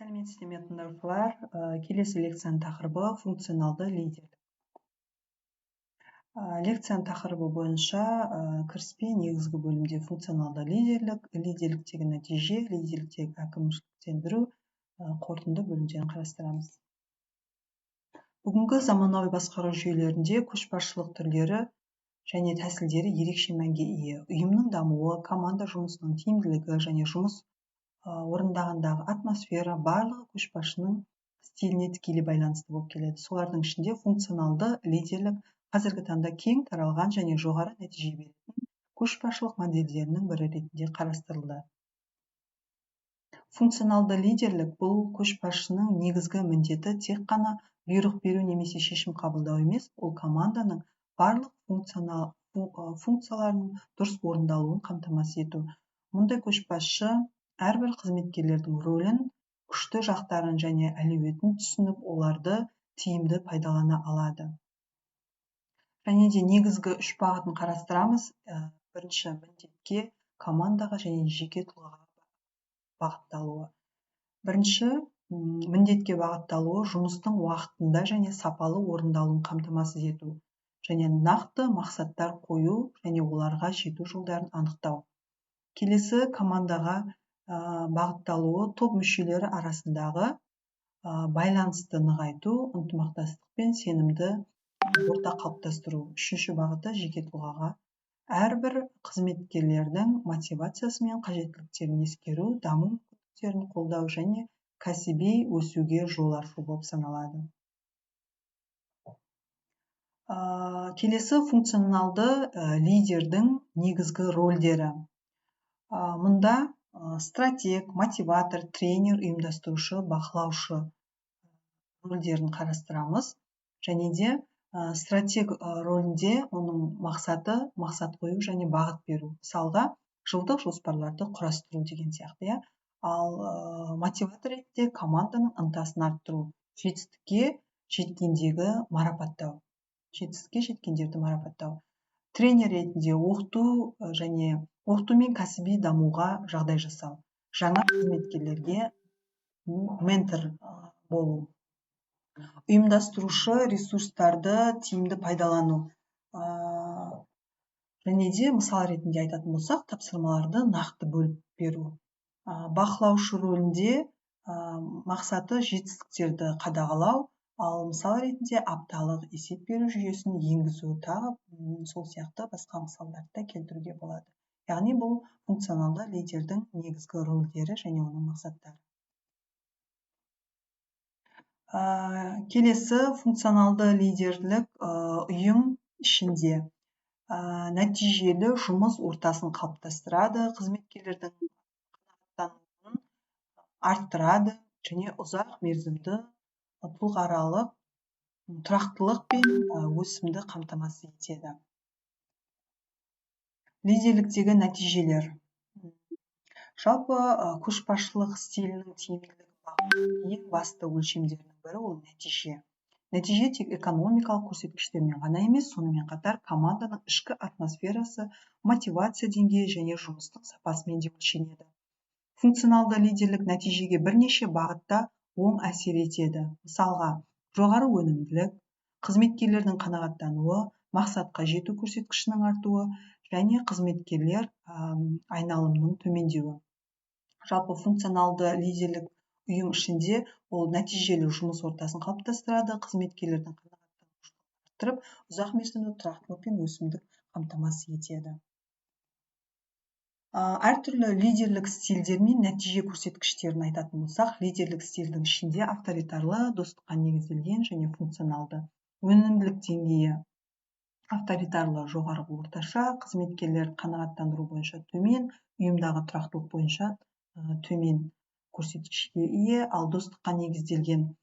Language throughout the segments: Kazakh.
Сәлеметсіздер ме тыңдаушылар? Келесі лекцияның тақырыбы функционалды лидерлік. Лекцияның тақырыбы бойынша кіріспе негізгі бөлімде функционалды лидерліктегі нәтиже, лидерліктегі әкімшіліктендіру, қорытынды бөлімдерін қарастырамыз. Бүгінгі заманауи басқару жүйелерінде көшбасшылық түрлері және тәсілдері ерекше мәнге ие. Ұйымның дамуы, команда жұмысының тиімділігі және жұмыс орындағандағы атмосфера барлығы көшбасшының стиліне тікелей байланысты болып келеді. Солардың ішінде функционалды лидерлік қазіргі таңда кең таралған және жоғары нәтиже беретін көшбасшылық модельдерінің бірі ретінде қарастырылды. Функционалды лидерлік бұл көшбасшының негізгі міндеті тек қана бұйрық беру немесе шешім қабылдау емес, ол команданың барлық функцияларының дұрыс орындалуын қамтамасыз ету. Мұндай көшбасшы әрбір қызметкерлердің рөлін, күшті жақтарын және әлеуетін түсініп, оларды тиімді пайдалана алады. Және де негізгі үш бағытын қарастырамыз. Бірінші, міндетке, командаға және жеке тұлғаға бағытталуы. Бірінші, міндетке бағытталуы жұмыстың уақытында және сапалы орындалуын қамтамасыз ету. Және нақты мақсаттар қою және оларға жету жолдарын анықтау. Келесі, командаға бағытталуы топ мүшелері арасындағы байланысты нығайту, ынтымақтастық пен сенімді орта қалыптастыру. Үшінші бағыты жеке тұлғаға әрбір қызметкерлердің мотивациясы мен қажеттіліктерін ескеру, даму мүмкіндіктерін қолдау және кәсіби өсуге жол ашу болып саналады. Келесі функционалды лидердің негізгі рөлдері. Мұнда стратег, мотиватор, тренер, ұйымдастырушы, бақылаушы рөлдерін қарастырамыз. Және де стратег рөлінде оның мақсаты, мақсат қою және бағыт беру. Мысалға, жылдық жоспарларды құрастыру деген сияқты. Ал мотиватор ретінде команданың ынтасын арттыру, жетістікке жеткендерді марапаттау. Тренер ретінде оқыту мен кәсіби дамуға жағдай жасау. Жаңа қызметкерлерге ментор болу. Ұйымдастырушы ресурстарды тиімді пайдалану. Және де мысал ретінде айтатын болсақ, тапсырмаларды нақты бөліп беру. Бақылаушы рөлінде мақсаты жетістіктерді қадағалау, ал мысал ретінде апталық есеп беру жүйесін енгізу, тағы сол сияқты басқа мысалдарды келтіруге болады. Яғни бұл функционалды лидердің негізгі рөлдері және оның мақсаттары. Келесі функционалды лидерлік ұйым ішінде нәтижелі жұмыс ортасын қалыптастырады, қызметкерлердің қанағаттануын арттырады және ұзақ мерзімді тұлғааралық тұрақтылық пен өсімді қамтамасыз етеді. Лидерліктегі нәтижелер. Жалпы көшбасшылық стилінің тиімділігі ең басты өлшемдерінің бірі ол нәтиже. Нәтиже тек экономикалық көрсеткіштермен ғана емес, сонымен қатар команданың ішкі атмосферасы, мотивация деңгейі және жұмыстың сапасымен де өлшенеді. Функционалды лидерлік нәтижеге бірнеше бағытта оң әсер етеді. Мысалға, жоғары өнімділік, қызметкерлердің қанағаттануы, мақсатқа жету көрсеткішінің артуы және қызметкерлер айналымның төмендеуі. Жалпы функционалды лидерлік ұйым ішінде ол нәтижелі жұмыс ортасын қалыптастырады, қызметкерлердің қанағаттанушылығын арттырып, ұзақ мерзімді тұрақтылық пен өсімді қамтамасыз етеді. Әртүрлі лидерлік стильдер мен нәтиже көрсеткіштерін айтатын болсақ, лидерлік стильдің ішінде авторитарлы, достыққа негізделген және функционалды. Өнімділік деңгейі авторитарлы жоғары орташа, қызметкерлер қанағаттандыру бойынша төмен, ұйымдағы тұрақтылық бойынша төмен көрсеткішке ие, ал достыққа негізделген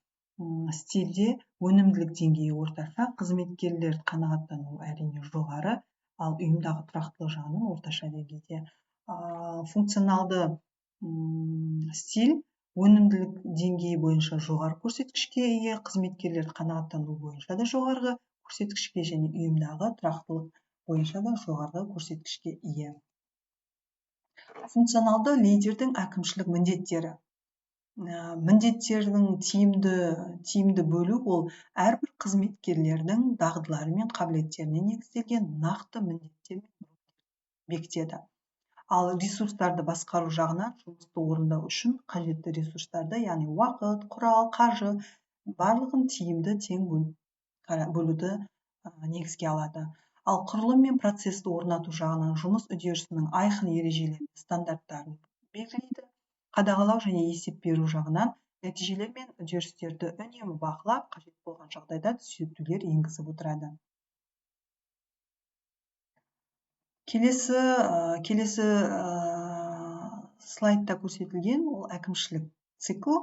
стильде өнімділік деңгейі орташа, қызметкерлер қанағаттану әрине жоғары, ал ұйымдағы тұрақтылық жағынан орташа деңгейде. Функционалды стиль өнімділік деңгейі бойынша жоғары көрсеткішке ие, қызметкерлер қанағаттану бойынша да жоғарғы көрсеткішке және ұйымдағы тұрақтылық бойынша да жоғарғы көрсеткішке ие. Функционалды лидердің әкімшілік міндеттері. міндеттердің тиімді бөлу ол әрбір қызметкерлердің дағдылары мен қабілеттеріне негізделген нақты міндеттер бекітеді. Ал ресурстарды басқару жағынан жұмысты орындау үшін қажетті ресурстарды, яғни уақыт, құрал, қаржы барлығын тиімді тең бөлуді негізге алады. Ал құрылым мен процесті орнату жағынан жұмыс үдерісінің айқын ережелері, стандарттарын белгілейді. Қадағалау және есеп беру жағынан нәтижелер мен үдерістерді үнемі бақылап, қажет болған жағдайда түзетулер енгізіп отырады. Келесі слайдта көрсетілген ол әкімшілік цикл.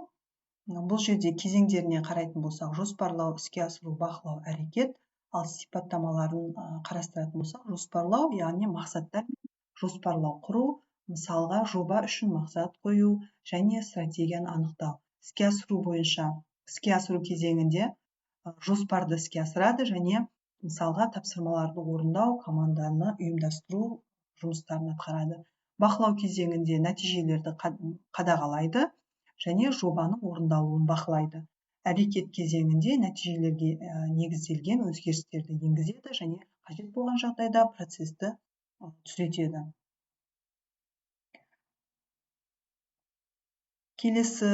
Бұл жерде кезеңдеріне қарайтын болсақ, жоспарлау, іске асыру, бақылау, әрекет. Ал сипаттамаларын қарастыратын болсақ, жоспарлау, яғни мақсаттар жоспарлау құру, мысалға жоба үшін мақсат қою және стратегияны анықтау. Іске асыру бойынша, іске асыру кезеңінде жоспарды іске асырады және мысалға тапсырмаларды орындау, команданы ұйымдастыру жұмыстарын атқарады. Бақылау кезеңінде нәтижелерді қадағалайды және жобаның орындалуын бақылайды. Әрекет кезеңінде нәтижелерге негізделген өзгерістерді енгізеді және қажет болған жағдайда процесті түзетеді. Келесі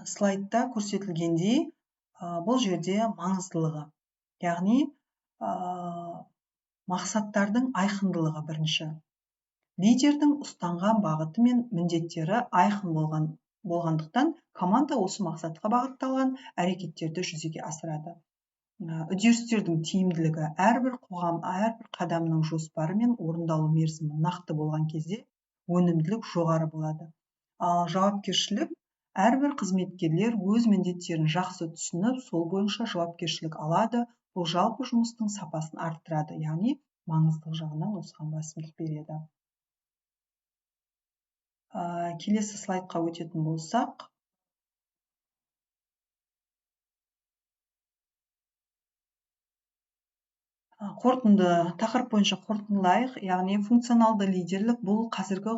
слайдта көрсетілгендей, бұл жерде маңыздылығы, яғни мақсаттардың айқындылығы бірінші. Лидердің ұстанған бағыты мен міндеттері айқын болғандықтан команда осы мақсатқа бағытталған әрекеттерді жүзеге асырады. Үдерістердің тиімділігі әрбір қадамның жоспары мен орындалу мерзімі нақты болған кезде өнімділік жоғары болады. Ал жауапкершілік, әрбір қызметкерлер өз міндеттерін жақсы түсініп, сол бойынша жауапкершілік алады. Бұл жалпы жұмыстың сапасын арттырады, яғни маңыздылық жағынан осыған басымдық береді. Келесі слайдқа өтетін болсақ, тақырып бойынша қорытындылайық, яғни функционалды лидерлік бұл қазіргі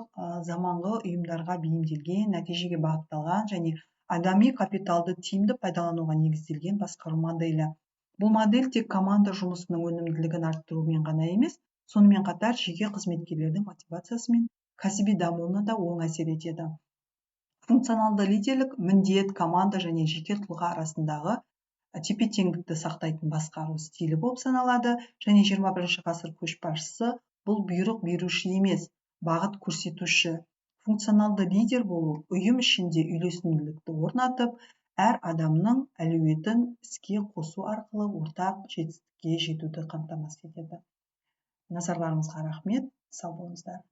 заманғы ұйымдарға бейімделген, нәтижеге бағытталған және адами капиталды тиімді пайдалануға негізделген басқару моделі. Бұл модель тек команда жұмысының өнімділігін арттырумен ғана емес, сонымен қатар жеке қызметкерлердің мотивациясы мен кәсіби дамуына да оң әсер етеді. Функционалды лидерлік міндет, команда және жеке тұлға арасындағы тепе-теңдікті сақтайтын басқару стилі болып саналады және 21 ғасыр көшбасшысы бұл бұйрық беруші емес, бағыт көрсетуші. Функционалды лидер болу ұйым ішінде үйлесімділікті орнатып, әр адамның әлеуетін іске қосу арқылы ортақ жетістікке жетуді қамтамасыз етеді. Назарларыңызға рахмет, сау болыңыздар.